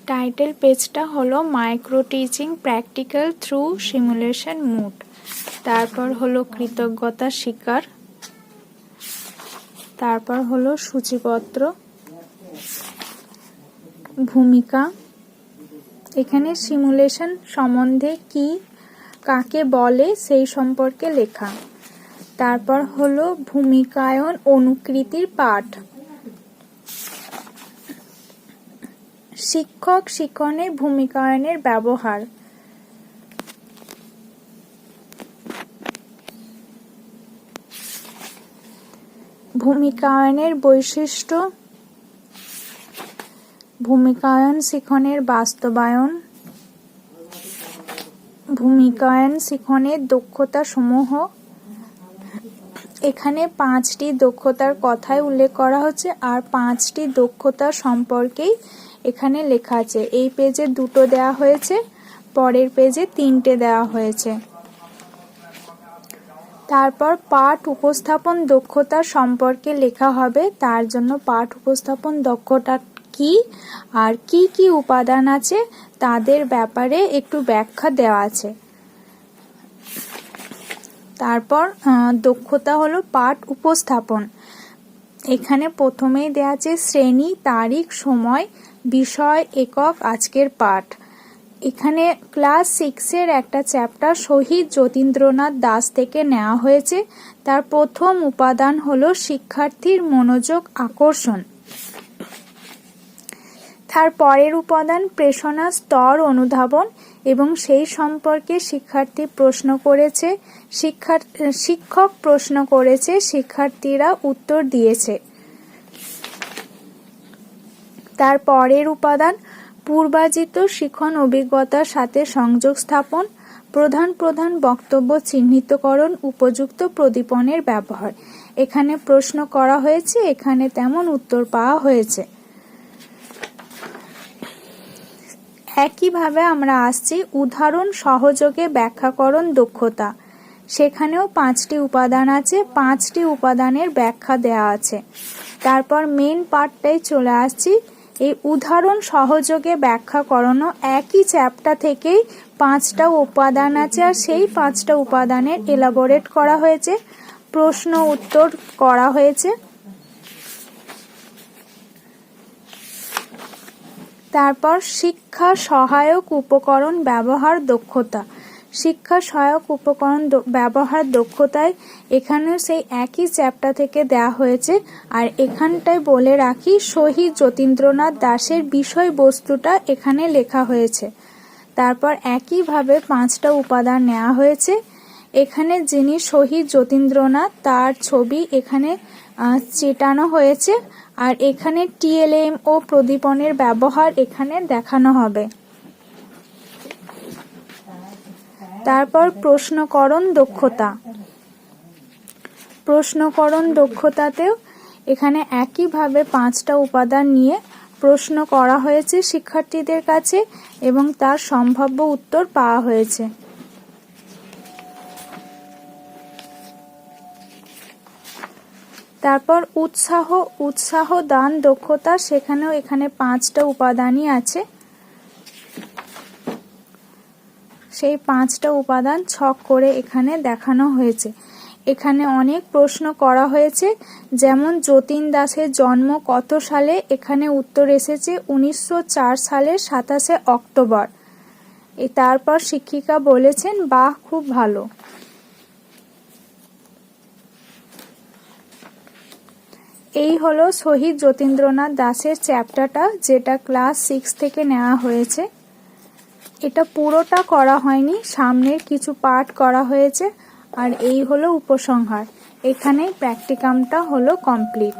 Title পেজটা হলো micro teaching practical through simulation mode. তারপর হলো কৃতজ্ঞতা স্বীকার, তারপর হলো সূচিপত্র, ভূমিকা, এখানে সিমুলেশন সম্বন্ধে কি কাকে বলে সেই সম্পর্কে লেখা। তারপর হলো ভূমিকায়ন অনুকৃতির পাঠ, শিক্ষক শিক্ষণে ভূমিকায়নের ব্যবহার, ভূমিকায়নের বৈশিষ্ট্য, ভূমিকায়ন শিক্ষণের বাস্তবায়ন, ভূমিকায়ন শিক্ষণের দক্ষতা সমূহ। এখানে 5টি দক্ষতার কথাই উল্লেখ করা হচ্ছে আর 5টি দক্ষতা সম্পর্কেই এখানে লেখা আছে। এই পেজে 2টো দেওয়া হয়েছে, পরের পেজে 3টে দেওয়া হয়েছে। তারপর পাঠ উপস্থাপন দক্ষতা সম্পর্কে লেখা হবে, তার জন্য পাঠ উপস্থাপন দক্ষতা কি আর কি কি উপাদান আছে তাদের ব্যাপারে একটু ব্যাখ্যা দেওয়া আছে। তারপর দক্ষতা হলো পাঠ উপস্থাপন। এখানে প্রথমেই দেওয়া আছে শ্রেণী, তারিখ, সময়, বিষয়, একক, আজকের পাঠ। এখানে ক্লাস 6-এর একটা চ্যাপ্টার শহীদ যতীন্দ্রনাথ দাস থেকে নেওয়া হয়েছে। তার প্রথম উপাদান হলো শিক্ষার্থীর মনোযোগ আকর্ষণ। তার পরের উপাদান প্রেষণা স্তর অনুধাবন এবং সেই সম্পর্কে শিক্ষার্থী প্রশ্ন করেছে, শিক্ষক প্রশ্ন করেছে, শিক্ষার্থীরা উত্তর দিয়েছে। তার পরের উপাদান পূর্বাজিত শিখন অভিজ্ঞতার সাথে সংযোগ স্থাপন, প্রধান প্রধান বক্তব্য চিহ্নিতকরণ, উপযুক্ত প্রদীপনের ব্যবহার। এখানে প্রশ্ন করা হয়েছে, এখানে তেমন উত্তর পাওয়া হয়েছে। একইভাবে আমরা আসছি উদাহরণ সহযোগে ব্যাখ্যাকরণ দক্ষতা। সেখানেও 5টি উপাদান আছে, 5টি উপাদানের ব্যাখ্যা দেওয়া আছে। তারপর মেন পার্টটাই চলে আসছি। এই উদাহরণ সহযোগে ব্যাখ্যাকরণও একই চ্যাপ্টার থেকেই 5টা উপাদান আছে আর সেই 5টা উপাদানের এলাবোরেট করা হয়েছে, প্রশ্ন উত্তর করা হয়েছে। তারপর শিক্ষা সহায়ক উপকরণ ব্যবহার দক্ষতা। শিক্ষা সহায়ক উপকরণ ব্যবহার দক্ষতায় এখানেও সেই একই চ্যাপ্টার থেকে দেওয়া হয়েছে। আর এখানটায় বলে রাখি শহীদ যতীন্দ্রনাথ দাশের বিষয়বস্তুটা এখানে লেখা হয়েছে। তারপর একইভাবে 5টা উপাদান নেওয়া হয়েছে। এখানে যিনি শহীদ যতীন্দ্রনাথ তার ছবি এখানে চেটানো হয়েছে আর এখানে টিএলএম ও প্রদীপনের ব্যবহার এখানে দেখানো হবে। তারপর প্রশ্নকরণ দক্ষতা। প্রশ্নকরণ দক্ষতাতেও এখানে একইভাবে 5টা উপাদান নিয়ে প্রশ্ন করা হয়েছে শিক্ষার্থীদের কাছে এবং তার সম্ভাব্য উত্তর পাওয়া হয়েছে। তারপর উৎসাহ দান দক্ষতা, সেখানেও এখানে 5টা উপাদানই আছে। সেই 5টা উপাদান ছক করে এখানে দেখানো হয়েছে। এখানে অনেক প্রশ্ন করা হয়েছে, যেমন যতীন দাসের জন্ম কত সালে, এখানে উত্তর এসেছে 1904 সালের 27শে অক্টোবর। তারপর শিক্ষিকা বলেছেন বাহ খুব ভালো। এই হলো শহীদ যতীন্দ্রনাথ দাশের চ্যাপ্টারটা, যেটা ক্লাস 6 থেকে নেওয়া হয়েছে। এটা পুরোটা করা হয়নি, সামনের কিছু পার্ট করা হয়েছে। আর এই হলো উপসংহার। এখানে প্র্যাকটিকামটা হলো কমপ্লিট।